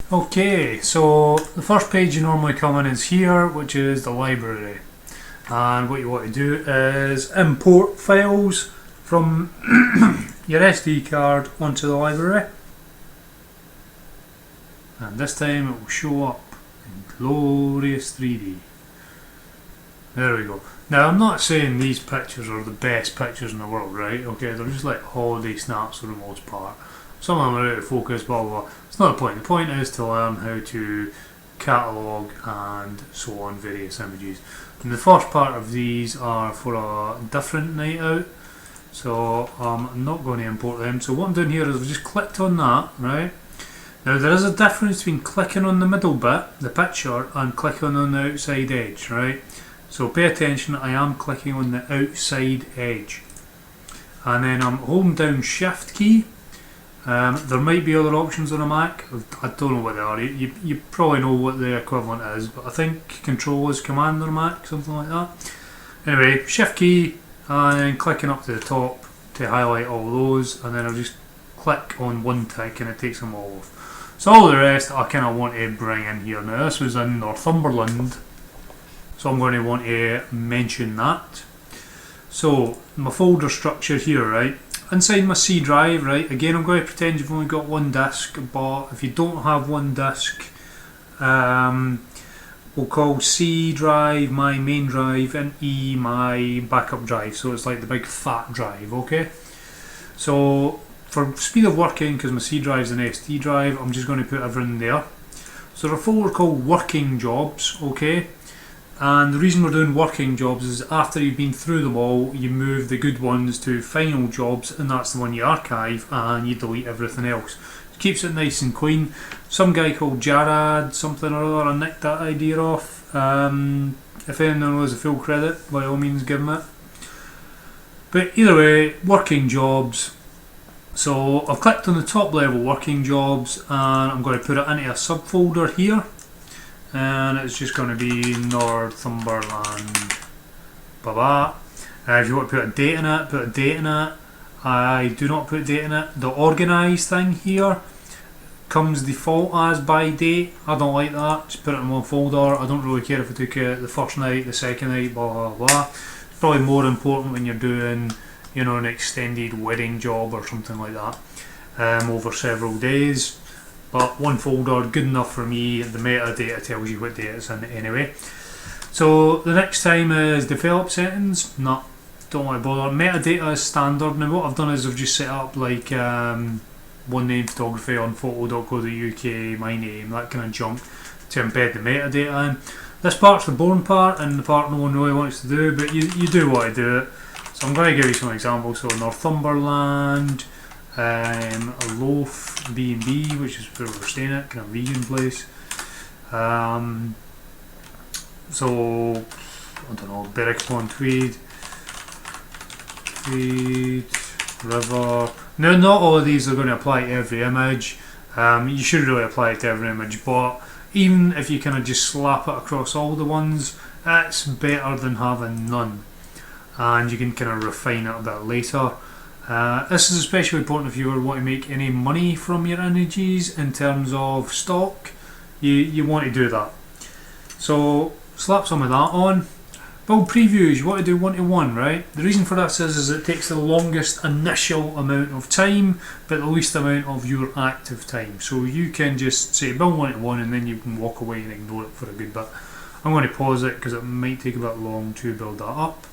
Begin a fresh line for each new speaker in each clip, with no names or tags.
Okay, so the first page you normally come in is here, which is the library. And what you want to do is import files from your SD card onto the library. And this time it will show up in glorious 3D. There we go. Now I'm not saying these pictures are the best pictures in the world, right? Okay, they're just like holiday snaps for the most part. Some of them are out of focus, blah blah blah. It's not the point. The point is to learn how to catalogue and so on various images. And the first part of these are for a different night out, so I'm not going to import them. So what I'm doing here is I've just clicked on that, right? Now there is a difference between clicking on the middle bit, the picture, and clicking on the outside edge, right? So pay attention, I am clicking on the outside edge. And then I'm holding down Shift key. There might be other options on a Mac, I don't know what they are, you probably know what the equivalent is, but I think Control is Command on a Mac, something like that. Anyway, Shift key and then clicking up to the top to highlight all those, and then I'll just click on one tick and it takes them all off. So all the rest I kind of want to bring in here. Now this was in Northumberland, so I'm going to want to mention that. So my folder structure here, right? Inside my C drive, right, again I'm going to pretend you've only got one disk, but if you don't have one disk, we'll call C drive my main drive and E my backup drive, so it's like the big fat drive, okay? So for speed of working, because my C drive is an SD drive, I'm just going to put everything there. So there's a folder called working jobs, okay? And the reason we're doing working jobs is after you've been through them all, you move the good ones to final jobs, and that's the one you archive and you delete everything else. It keeps it nice and clean. Some guy called Jarad something or other, I nicked that idea off. If anyone knows the full credit, by all means give him it. But either way, working jobs. So I've clicked on the top level working jobs and I'm going to put it into a subfolder here. And it's just going to be Northumberland, blah blah. If you want to put a date in it, put a date in it. I do not put date in it. The organise thing here comes default as by date. I don't like that. Just put it in one folder. I don't really care if I took it the first night, the second night, blah blah blah. It's probably more important when you're doing, you know, an extended wedding job or something like that, over several days. But one folder, good enough for me. The metadata tells you what data it's in anyway. So the next time is develop settings. No, don't want to bother. Metadata is standard. Now what I've done is I've just set up like one name photography on Onphoto.co.uk, my name, that kind of junk, to embed the metadata in. This part's the boring part and the part no one really wants to do, but you do want to do it. So I'm going to give you some examples. So Northumberland, a loaf B&B, which is where we're staying at, kind of vegan place. So I don't know, Berwick upon Tweed, River. Now not all of these are going to apply to every image. You should really apply it to every image, but even if you kind of just slap it across all the ones, it's better than having none, and you can kind of refine it a bit later. This is especially important if you want to make any money from your images in terms of stock. You want to do that. So slap some of that on. Build previews, you want to do 1:1, right? The reason for this is it takes the longest initial amount of time but the least amount of your active time. So you can just say build 1:1 and then you can walk away and ignore it for a good bit. I'm going to pause it because it might take a bit long to build that up.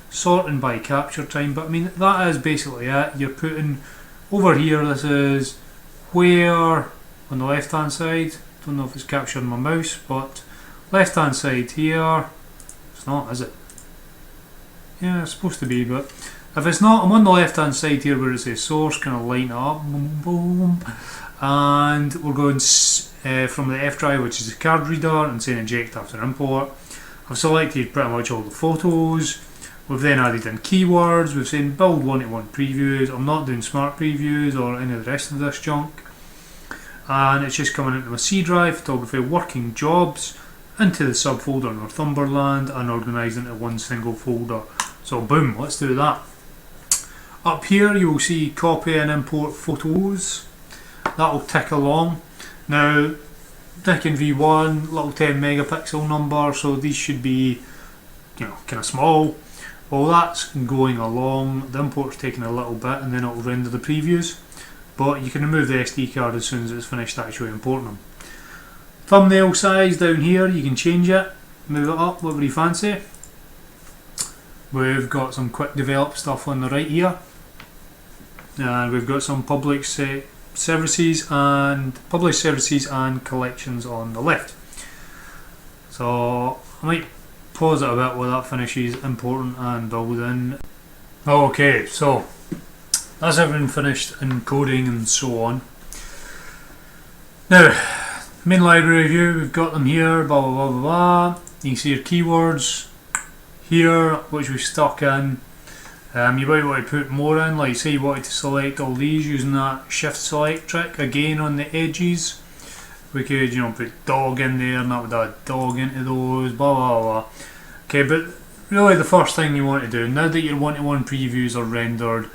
Sorting by capture time, but I mean that is basically it. You're putting over here, this is where on the left hand side, don't know if it's capturing my mouse, but left hand side here, it's not, is it? Yeah, it's supposed to be, but if it's not, I'm on the left hand side here where it says source, kind of line it up, boom, boom, and we're going from the F drive, which is the card reader, and saying eject after import. I've selected pretty much all the photos. We've then added in keywords, we've said build 1:1 previews. I'm not doing smart previews or any of the rest of this junk. And it's just coming into my C drive, photography, working jobs, into the subfolder Northumberland and organising it into one single folder. So boom, let's do that. Up here you will see copy and import photos. That will tick along. Now Nikon V1, little 10 megapixel number, so these should be, kind of small. Well, that's going along. The import's taking a little bit, and then it'll render the previews. But you can remove the SD card as soon as it's finished actually importing them. Thumbnail size down here, you can change it, move it up, whatever you fancy. We've got some quick develop stuff on the right here, and we've got some public services and collections on the left. So I might pause it a bit while that finishes importing and building. Okay, so that's everything finished encoding and so on. Now, main library view, we've got them here, blah blah blah blah blah. You can see your keywords here, which we've stuck in. You might want to put more in, like say you wanted to select all these using that shift select trick again on the edges. We could, put dog in there and that would add dog into those, blah blah blah. Okay, but really the first thing you want to do, now that your one-to-one previews are rendered,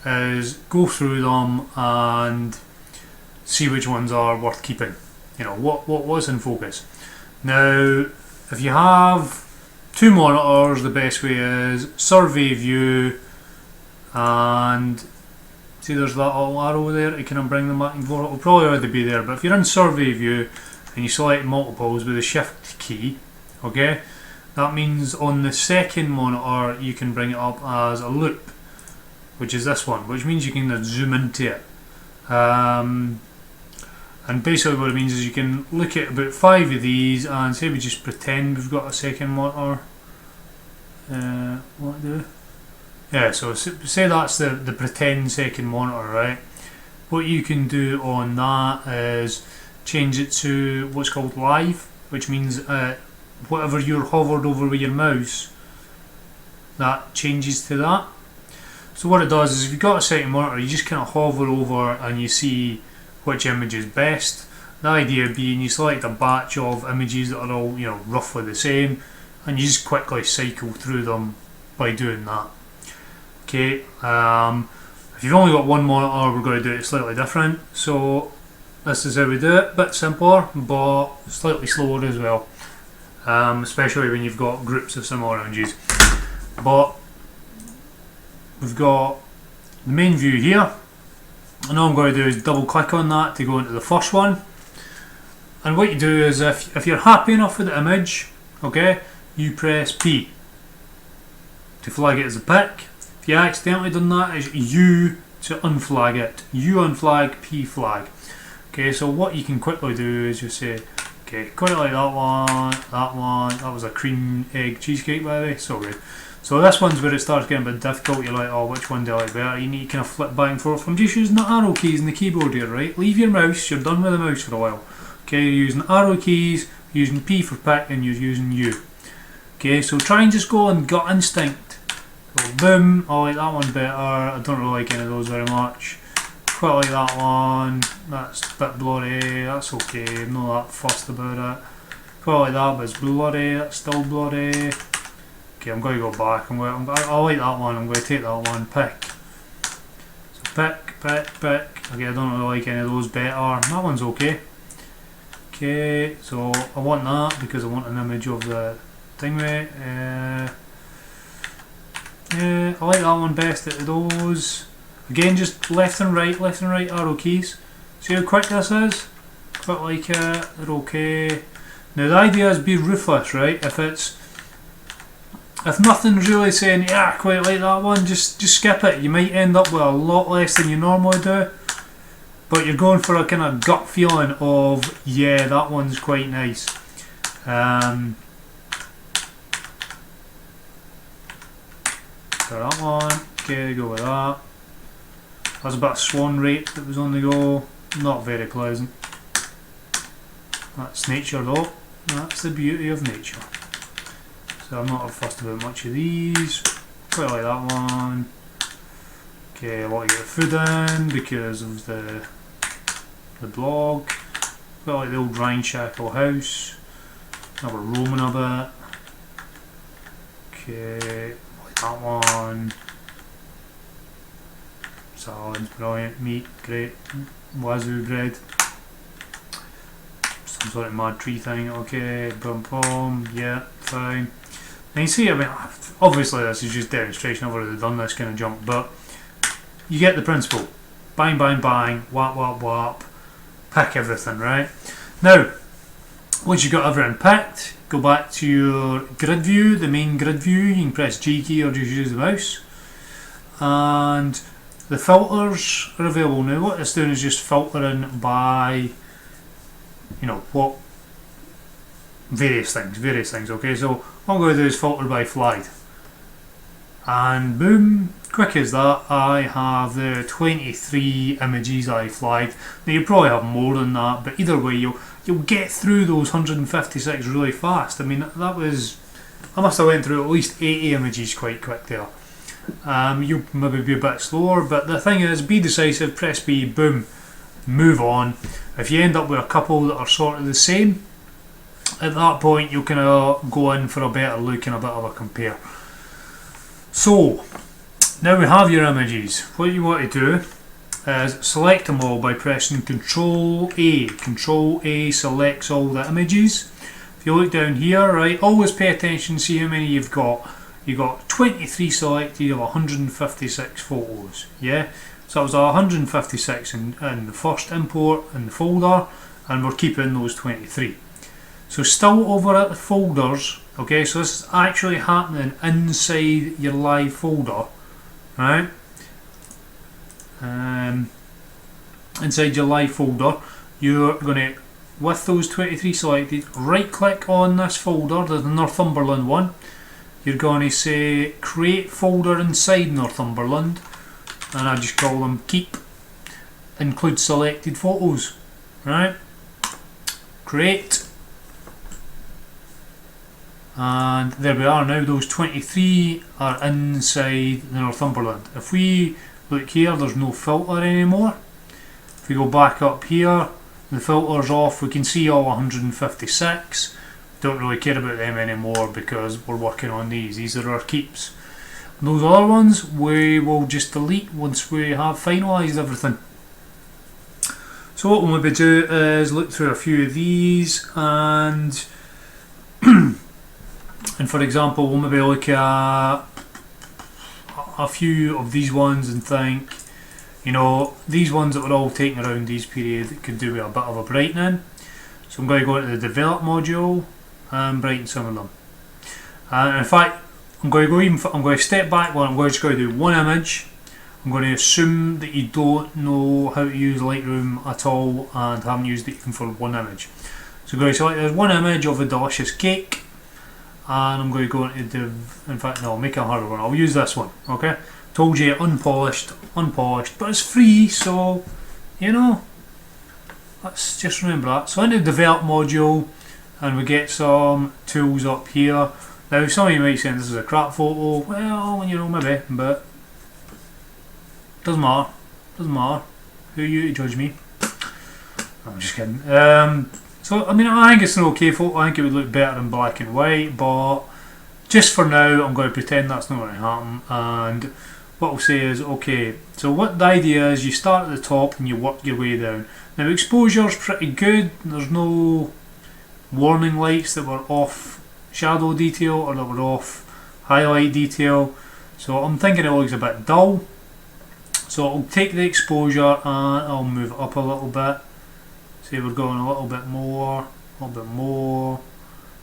is go through them and see which ones are worth keeping. What's in focus. Now, if you have two monitors, the best way is survey view, and see there's that little arrow there to kind of bring them back and forth. It'll probably already be there, but if you're in survey view and you select multiples with the shift key, okay, that means on the second monitor you can bring it up as a loop, which is this one, which means you can zoom into it. And basically what it means is you can look at about 5 of these and say we just pretend we've got a second monitor. What do? Yeah, so say that's the pretend second monitor, right? What you can do on that is change it to what's called live, which means whatever you're hovered over with your mouse, that changes to that. So what it does is if you've got a second monitor, you just kind of hover over and you see which image is best. The idea being you select a batch of images that are all roughly the same, and you just quickly cycle through them by doing that. Okay, if you've only got one monitor, we're going to do it slightly different. So this is how we do it, a bit simpler but slightly slower as well, especially when you've got groups of similar images. But we've got the main view here, and all I'm going to do is double click on that to go into the first one. And what you do is if you're happy enough with the image, okay, you press P to flag it as a pick. If you accidentally done that, it's U to unflag it. U unflag, P flag. Okay, so what you can quickly do is just say, okay, quite like that one, that was a cream egg cheesecake by the way, so good. So this one's where it starts getting a bit difficult. You're like, oh, which one do I like better? You need to kind of flip back and forth. I'm just using the arrow keys in the keyboard here, right? Leave your mouse, you're done with the mouse for a while. Okay, you're using arrow keys, you're using P for pick, and you're using U. Okay, so try and just go on gut instinct. So boom, I like that one better. I don't really like any of those very much. Quite like that one. That's a bit blurry, that's okay, I'm not that fussed about it. Quite like that, but it's blurry, that's still blurry. Okay, I'm going to go back. I like that one, I'm going to take that one, pick. So pick. Okay, I don't really like any of those better. That one's okay. Okay, so I want that because I want an image of the thingy. I like that one best out of those. Again, just left and right arrow keys. See how quick this is? Quite like it, they're okay. Now the idea is be ruthless, right? If nothing's really saying, yeah, I quite like that one, just skip it. You might end up with a lot less than you normally do, but you're going for a kind of gut feeling of, yeah, that one's quite nice. So that one, okay, go with that. There's a bit of swan rate that was on the go, not very pleasant. That's nature though, that's the beauty of nature. So I'm not fussed about much of these. Quite like that one. Okay, I want to get the food in because of the blog. Quite like the old Rhine Shackle house. Now we're roaming a bit. Okay, like that one. Salads, brilliant. Meat, great. Wazoo bread. some sort of mad tree thing. Okay, boom, boom, yeah, fine. And you see, I mean, obviously this is just demonstration. I've already done this kind of jump, but you get the principle. Bang, bang, bang, whap, whap, whap. Pick everything, right? Now, once you've got everything picked, go back to your grid view, the main grid view. You can press G key or just use the mouse. And the filters are available now. What it's doing is just filtering by, you know, what various things. Okay, so what I'm going to do is filter by flag, and boom, quick as that, I have the 23 images I flagged. Now you probably have more than that, but either way, you'll get through those 156 really fast. I mean, I must have went through at least 80 images quite quick there. You'll maybe be a bit slower, but the thing is, be decisive, press B, boom, move on. If you end up with a couple that are sort of the same, at that point you can go in for a better look and a bit of a compare. So now we have your images. What you want to do is select them all by pressing Control A. Control A selects all the images. If you look down here, right, always pay attention, see how many you've got. You've got 23 selected of 156 photos. Yeah, so it was 156 in the first import in the folder, and we're keeping those 23. So still over at the folders, okay, so this is actually happening inside your live folder, right? Inside your live folder, you're going to, with those 23 selected, right click on this folder, the Northumberland one. You're going to say create folder inside Northumberland, and I just call them keep, include selected photos, right? Create. And there we are now, those 23 are inside the Northumberland. If we look here, there's no filter anymore. If we go back up here, the filter's off, we can see all 156. Don't really care about them anymore because we're working on these are our keeps. And those other ones we will just delete once we have finalised everything. So what we'll maybe do is look through a few of these, and and for example, we'll maybe look at a few of these ones and think, you know, these ones that were all taken around these period could do with a bit of a brightening. So I'm going to go into the develop module and brighten some of them. And in fact, I'm going to step back one. I'm just going to do one image. I'm going to assume that you don't know how to use Lightroom at all and haven't used it even for one image. So I'm going to select this one image of a delicious cake, and I'm going to go into in fact no, I'll make a harder one. I'll use this one. Okay, told you unpolished, but it's free, so you know, let's just remember that. So into the develop module, and we get some tools up here. Now some of you might say this is a crap photo. Well, you know, maybe, but doesn't matter. Who are you to judge me? I'm just kidding. So I mean, I think it's an okay photo. I think it would look better in black and white, but just for now I'm going to pretend that's not going to happen. And what I'll say is, okay, so what the idea is, you start at the top and you work your way down. Now exposure's pretty good. There's no warning lights that were off shadow detail or that were off highlight detail, so I'm thinking it looks a bit dull. So I'll take the exposure and I'll move it up a little bit. Say we're going a little bit more.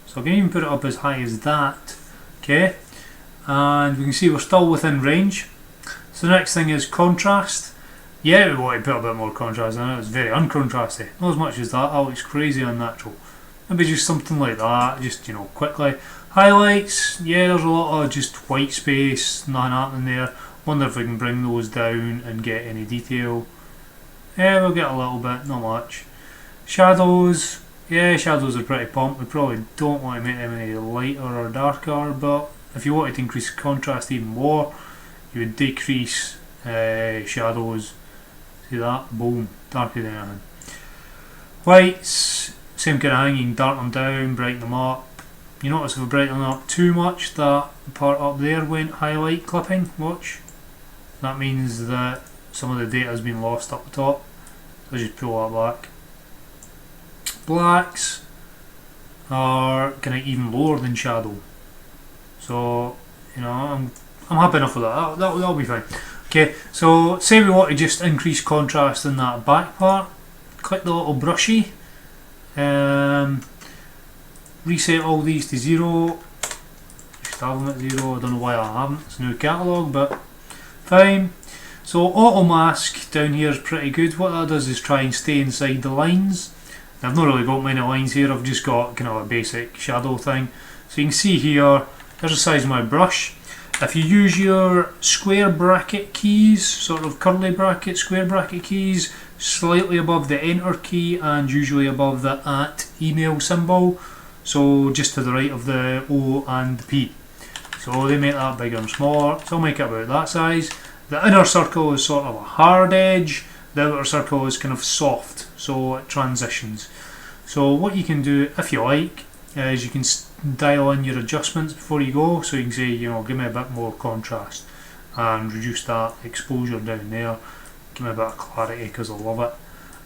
So I can even put it up as high as that. Okay, and we can see we're still within range. So the next thing is contrast. Yeah, we want to put a bit more contrast in it. It's very uncontrasty. Not as much as that. That looks crazy unnatural. Maybe just something like that. Just, you know, quickly. Highlights. Yeah, there's a lot of just white space. Nothing happening there. Wonder if we can bring those down and get any detail. Yeah, we'll get a little bit, not much. Shadows. Yeah, shadows are pretty pumped. We probably don't want to make them any lighter or darker, but if you wanted to increase contrast even more, you would decrease shadows. See that? Boom. Darker than anything. Whites, same kind of thing. You can darken them down, brighten them up. You notice if we brighten them up too much, that part up there went highlight clipping. Watch. That means that some of the data has been lost up the top. So just pull that back. blacks are kind of even lower than shadow. So, you know, I'm happy enough with that. That'll be fine. Okay, so say we want to just increase contrast in that back part. Click the little brushy. Reset all these to 0. Just have them at 0. I don't know why I haven't. It's a new catalogue, but fine. So auto mask down here is pretty good. What that does is try and stay inside the lines. Now, I've not really got many lines here. I've just got kind of a basic shadow thing. So you can see here, there's the size of my brush. If you use your square bracket keys, sort of curly bracket, square bracket keys, slightly above the enter key and usually above the @ email symbol, so just to the right of the O and the P. So they make that bigger and smaller, so I'll make it about that size. The inner circle is sort of a hard edge, the outer circle is kind of soft, so it transitions. So what you can do, if you like, is you can dial in your adjustments before you go, so you can say, you know, give me a bit more contrast and reduce that exposure down there, give me a bit of clarity because I love it,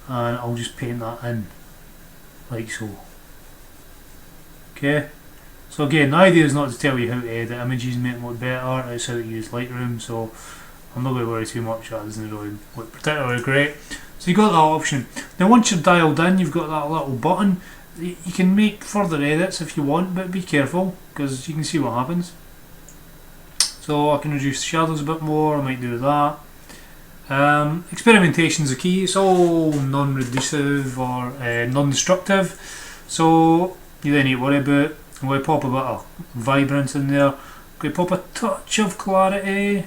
and I'll just paint that in like so. Okay, so again, the idea is not to tell you how to edit images and make them look better, it's how to use Lightroom, so I'm not going to worry too much, that doesn't really look particularly great. So you've got that option. Now once you're dialed in, you've got that little button. You can make further edits if you want, but be careful because you can see what happens. So I can reduce the shadows a bit more, I might do that. Experimentation is the key. It's all non-reducive or non-destructive, so you then need to worry about. I'm going to pop a bit of vibrance in there. I'm going to pop a touch of clarity.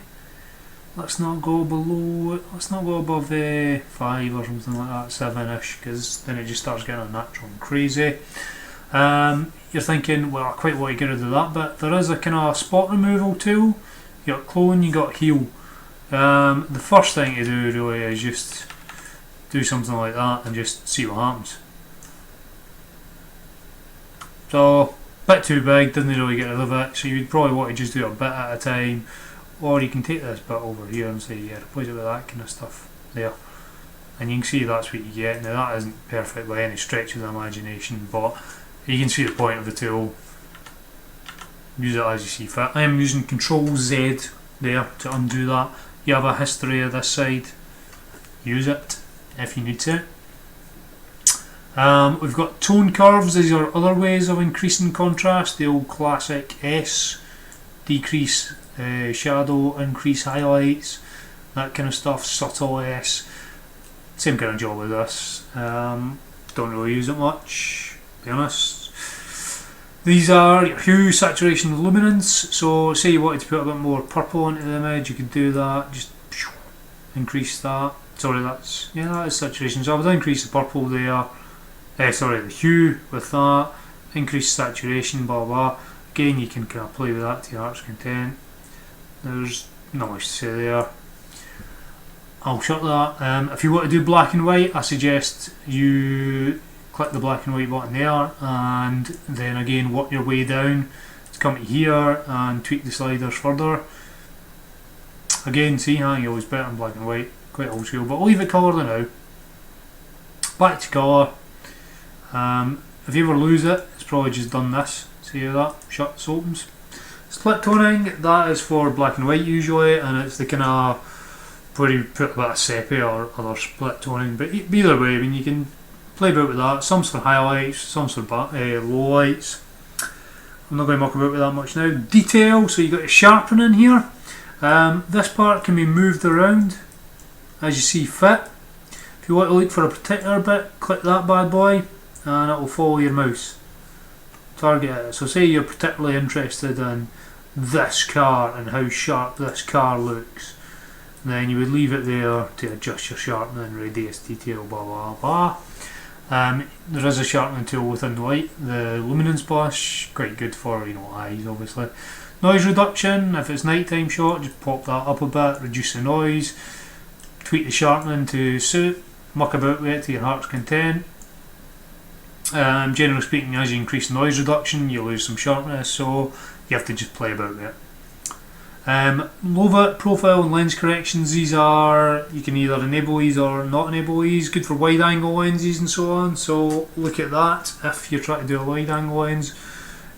Let's not go below it. Let's not go above 5 or something like that, 7ish, because then it just starts getting unnatural and crazy. You're thinking, well, I quite want to get rid of that, but there is a kind of spot removal tool. You got clone, you got heal. The first thing to do really is just do something like that and just see what happens. So, a bit too big, didn't really get rid of it, so you'd probably want to just do a bit at a time. Or you can take this bit over here and say, yeah, replace it with that kind of stuff there. And you can see that's what you get. Now that isn't perfect by any stretch of the imagination, but you can see the point of the tool. Use it as you see fit. I am using Control Z there to undo that. You have a history of this side. Use it if you need to. We've got tone curves. These are other ways of increasing contrast. The old classic S, decrease shadow, increase highlights, that kind of stuff. Subtle S, same kind of job with this. Don't really use it much, to be honest. These are your hue, saturation, and luminance. So say you wanted to put a bit more purple into the image, you could do that, just increase that. Sorry, that is saturation. So I would increase the purple there, the hue with that, increase saturation, blah blah. Again, you can kind of play with that to your heart's content. There's not much to say there. I'll shut that. If you want to do black and white, I suggest you click the black and white button there, and then again work your way down to come to here and tweak the sliders further. Again, see how you always better in black and white, quite old school, but I'll leave it coloured now. Back to colour. If you ever lose it, it's probably just done this. See how that shuts, opens. Split toning, that is for black and white usually, and it's the kind of where you put a bit of sepia or other split toning, but either way, I mean, you can play about with that. Some's for highlights, some's for lowlights. I'm not going to muck about with that much now. Detail, so you've got a sharpen in here. This part can be moved around as you see fit. If you want to look for a particular bit, click that bad boy and it will follow your mouse. Target it. So say you're particularly interested in this car and how sharp this car looks, then you would leave it there to adjust your sharpening, radius, detail, blah blah blah. There is a sharpening tool within the light, the luminance brush, quite good for, you know, eyes obviously. Noise reduction, if it's nighttime shot, just pop that up a bit, reduce the noise, tweak the sharpening to suit, muck about with it to your heart's content. Generally speaking, as you increase noise reduction, you lose some sharpness, so you have to just play about with it. Low-lit profile and lens corrections, these are, you can either enable these or not enable these, good for wide angle lenses and so on, so look at that. If you're trying to do a wide angle lens,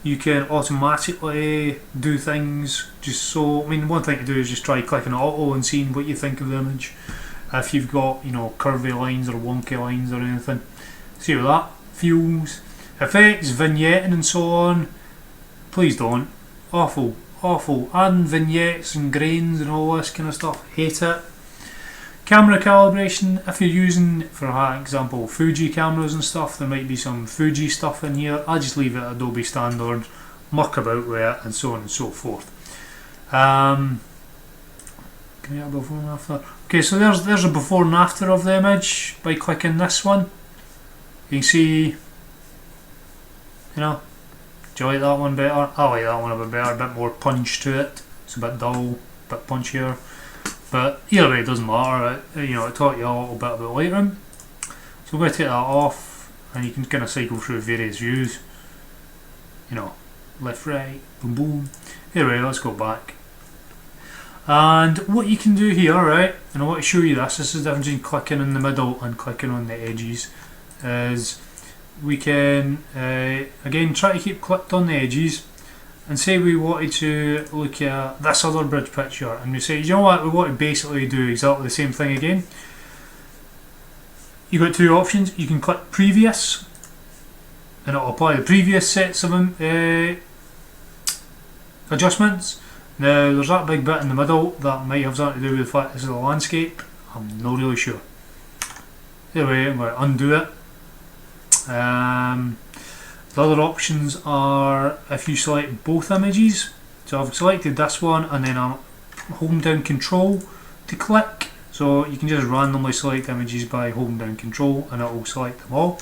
you can automatically do things just so, I mean, one thing to do is just try clicking auto and seeing what you think of the image. If you've got, you know, curvy lines or wonky lines or anything, see how that feels. Effects, vignetting and so on, please don't. Awful. Awful. Adding vignettes and grains and all this kind of stuff. Hate it. Camera calibration. If you're using, for example, Fuji cameras and stuff, there might be some Fuji stuff in here. I just leave it Adobe standard, muck about with it, and so on and so forth. Can we have a before and after? Okay, so there's a before and after of the image by clicking this one. You can see, you know. Do you like that one better? I like that one a bit better, a bit more punch to it. It's a bit dull, a bit punchier. But either way, it doesn't matter. It taught you a little bit about Lightroom. So we're going to take that off, and you can kind of cycle through various views. You know, left, right, boom, boom. Either way, let's go back. And what you can do here, right, and I want to show you this. This is the difference between clicking in the middle and clicking on the edges. Is we can again try to keep clicked on the edges, and say we wanted to look at this other bridge picture, and we say, you know what, we want to basically do exactly the same thing again. You've got two options. You can click previous and it'll apply the previous sets of adjustments. Now there's that big bit in the middle that might have something to do with the fact this is a landscape. I'm not really sure. Anyway, I'm going to undo it. The other options are if you select both images. So I've selected this one and then I'm holding down Control to click. So you can just randomly select images by holding down Control and it will select them all.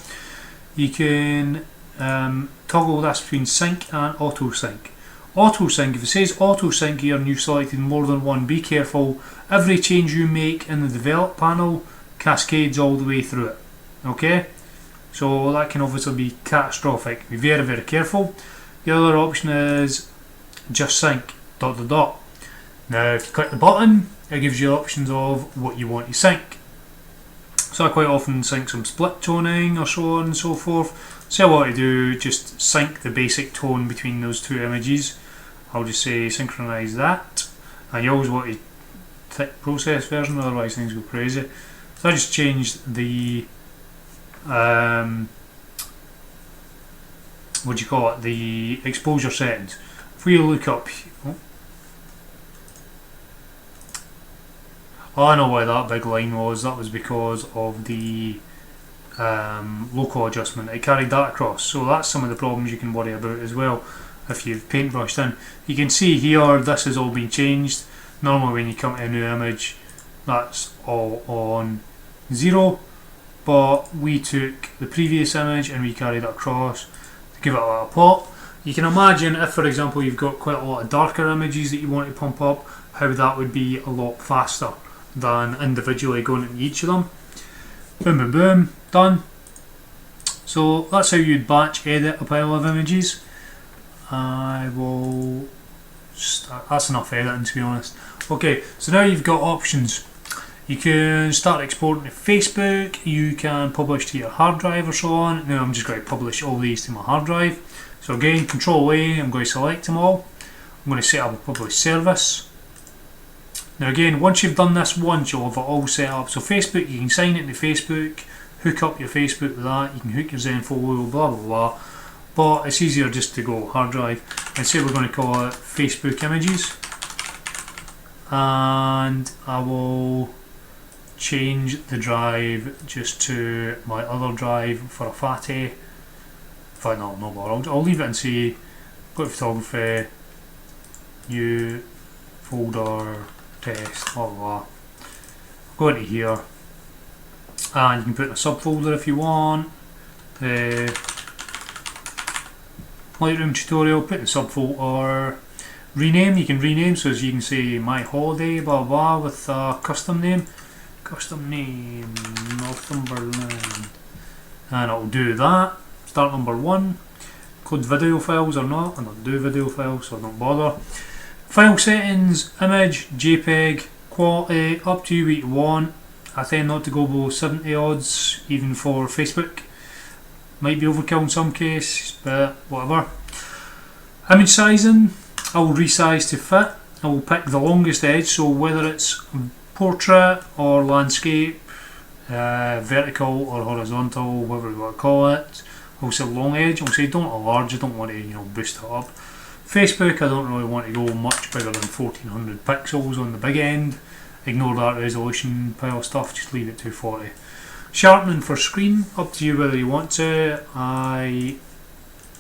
You can toggle this between sync and auto sync. Auto sync, if it says auto sync here and you've selected more than one, be careful. Every change you make in the develop panel cascades all the way through it. Okay? So that can obviously be catastrophic. Be very, very careful. The other option is just sync ... Now if you click the button, it gives you options of what you want to sync. So I quite often sync some split toning or so on and so forth. So what I do, just sync the basic tone between those two images. I'll just say synchronize that. And you always want to tick process version, otherwise things go crazy. So I just changed the what do you call it, the exposure settings. If we look up, oh, I know why that big line was. That was because of the local adjustment. It carried that across, so that's some of the problems you can worry about as well if you've paintbrushed in. You can see here this has all been changed. Normally when you come to a new image, that's all on 0. But we took the previous image and we carried it across to give it a little pop. You can imagine if, for example, you've got quite a lot of darker images that you want to pump up, how that would be a lot faster than individually going into each of them. Boom, boom, boom, done. So that's how you'd batch edit a pile of images. I will start. That's enough editing, to be honest. Okay, so now you've got options. You can start exporting to Facebook, you can publish to your hard drive or so on. Now I'm just going to publish all these to my hard drive. So again, Control A, I'm going to select them all. I'm going to set up a publish service. Now again, once you've done this once, you'll have it all set up. So Facebook, you can sign into Facebook, hook up your Facebook with that, you can hook your Zenfolio, blah blah blah. But it's easier just to go hard drive. And say we're going to call it Facebook Images. And I will change the drive just to my other drive for a fatty. In fact, no more. I'll leave it and say go to photography, new folder, test, blah blah blah. Go into here, and you can put in a subfolder if you want. Lightroom tutorial, put in the subfolder. Rename, you can rename, so as you can say my holiday, blah blah, with a custom name. Custom name, Northumberland, and it'll do that. Start number 1. Include video files or not. I don't do video files, so don't bother. File settings, image, JPEG, quality, up to you what you want. I tend not to go below 70 odds, even for Facebook. Might be overkill in some cases, but whatever. Image sizing, I will resize to fit. I will pick the longest edge, so whether it's portrait or landscape, vertical or horizontal, whatever you want to call it. I'll say long edge, I'll say don't enlarge, I don't want to boost it up. Facebook, I don't really want to go much bigger than 1400 pixels on the big end. Ignore that resolution pile stuff, just leave it 240. Sharpening for screen, up to you whether you want to. I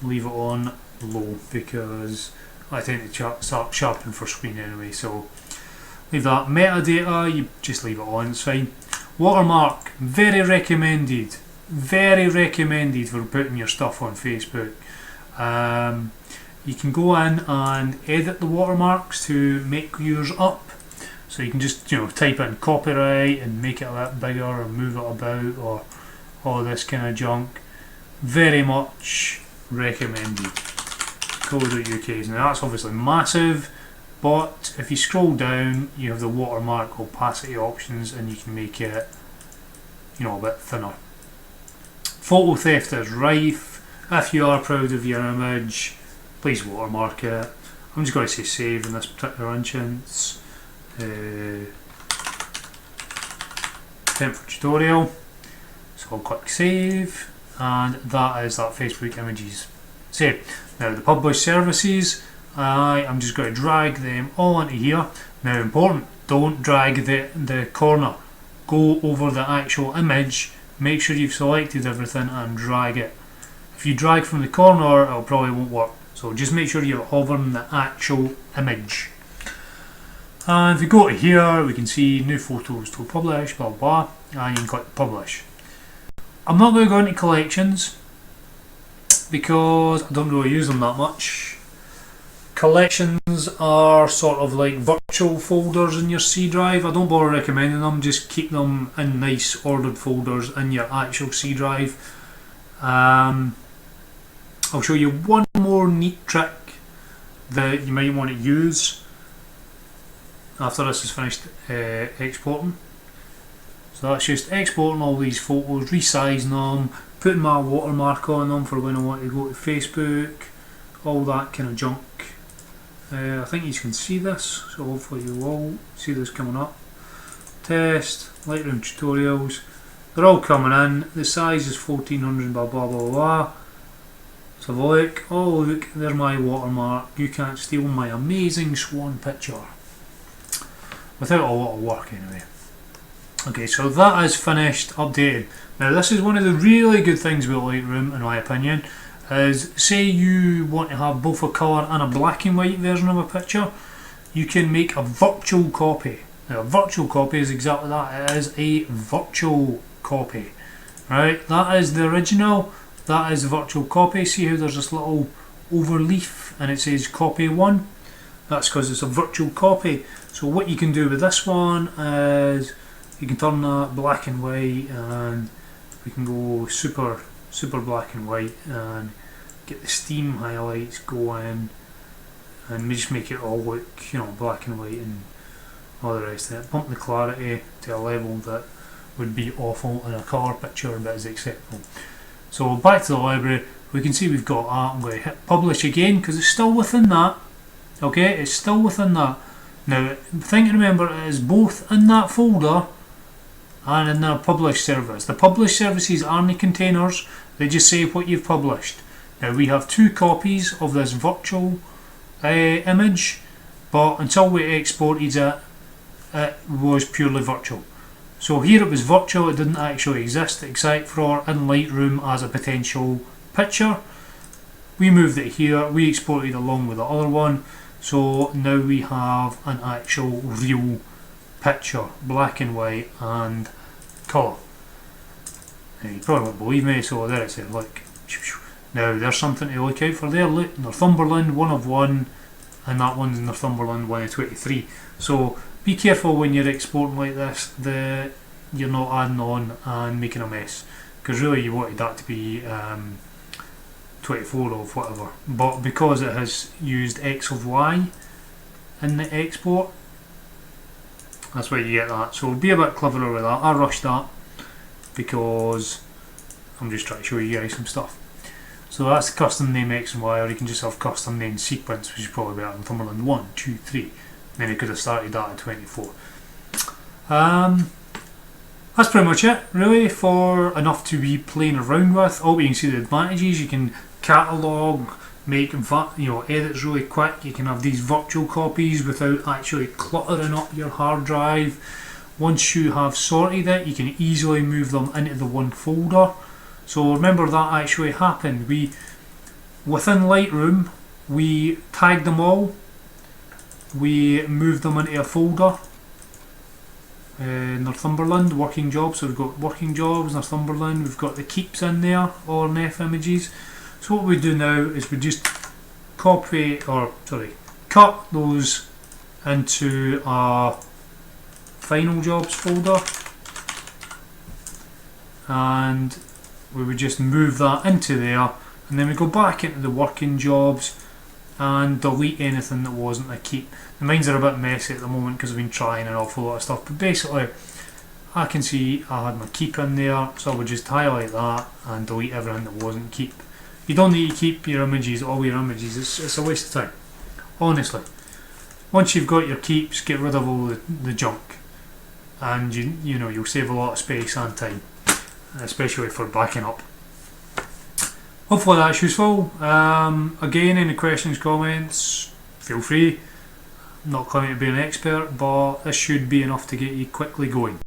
leave it on low because I tend to start sharpening for screen anyway, so leave that. Metadata, you just leave it on, it's fine. Watermark, very recommended for putting your stuff on Facebook. You can go in and edit the watermarks to make yours up. So you can just type in copyright and make it a bit bigger or move it about or all this kind of junk. Very much recommended. Co.uk. Now that's obviously massive, but if you scroll down you have the watermark opacity options and you can make it a bit thinner. Photo theft is rife. If you are proud of your image, please watermark it. I'm just going to say save in this particular instance. Temp tutorial. So I'll click save, and that is that Facebook images saved. Now the publish services, I am just going to drag them all into here. Now important, don't drag the corner. Go over the actual image, make sure you've selected everything and drag it. If you drag from the corner, it probably won't work. So just make sure you're hovering the actual image. And if we go to here, we can see new photos to publish, blah blah, and you can click publish. I'm not going to go into collections because I don't really use them that much. Collections are sort of like virtual folders in your C drive. I don't bother recommending them, just keep them in nice ordered folders in your actual C drive. I'll show you one more neat trick that you might want to use after this is finished exporting. So that's just exporting all these photos, resizing them, putting my watermark on them for when I want to go to Facebook, all that kind of junk. I think you can see this, so hopefully you will see this coming up. Test, Lightroom tutorials, they're all coming in. The size is 1400, blah blah blah blah. Let's have a look. Oh look, there's my watermark. You can't steal my amazing swan picture. Without a lot of work anyway. Okay, so that is finished, updated. Now this is one of the really good things about Lightroom in my opinion, is say you want to have both a colour and a black and white version of a picture, you can make a virtual copy. Now a virtual copy is exactly that, it is a virtual copy. Right, that is the original, that is the virtual copy. See how there's this little overleaf and it says copy 1? That's because it's a virtual copy. So what you can do with this one is you can turn that black and white, and we can go super black and white and get the steam highlights going, and we just make it all look black and white and all the rest of it. Pump the clarity to a level that would be awful in a colour picture but is acceptable. So back to the library, we can see we've got that. I'm going to hit publish again because it's still within that. Okay, it's still within that. Now the thing to remember is both in that folder and in the publish service. The publish services aren't the containers, they just say what you've published. Now we have 2 copies of this virtual image, but until we exported it, it was purely virtual. So here it was virtual, it didn't actually exist except for in Lightroom as a potential picture. We moved it here, we exported along with the other one, so now we have an actual real picture, black and white and colour. Now you probably won't believe me, so there it says, look. Now there's something to look out for there, look, Northumberland 1 of 1, and that one's Northumberland 1 of 23. So be careful when you're exporting like this that you're not adding on and making a mess, because really you wanted that to be 24 of whatever, but because it has used X of Y, in the export. That's where you get that. So be a bit cleverer with that. I rushed that because I'm just trying to show you guys some stuff. So that's custom name X and Y, or you can just have custom name sequence, which is probably better than Cumberland 1, 2, 3. Then you could have started that at 24. That's pretty much it, really, for enough to be playing around with. Oh, you can see the advantages. You can catalog, make edits really quick. You can have these virtual copies without actually cluttering up your hard drive. Once you have sorted it, you can easily move them into the one folder. So remember that actually happened. Within Lightroom, we tagged them all. We moved them into a folder. Northumberland, working jobs. So we've got working jobs, Northumberland. We've got the keeps in there, or NF images. So what we do now is we just cut those into a final jobs folder, and we would just move that into there, and then we go back into the working jobs and delete anything that wasn't a keep. The mines are a bit messy at the moment because I've been trying an awful lot of stuff, but basically I can see I had my keep in there, so I would just highlight that and delete everything that wasn't keep. You don't need to keep your images, all your images, it's a waste of time, honestly. Once you've got your keeps, get rid of all the junk, and you'll save a lot of space and time, especially for backing up. Hopefully that's useful. Again, any questions, comments, feel free. I'm not claiming to be an expert, but this should be enough to get you quickly going.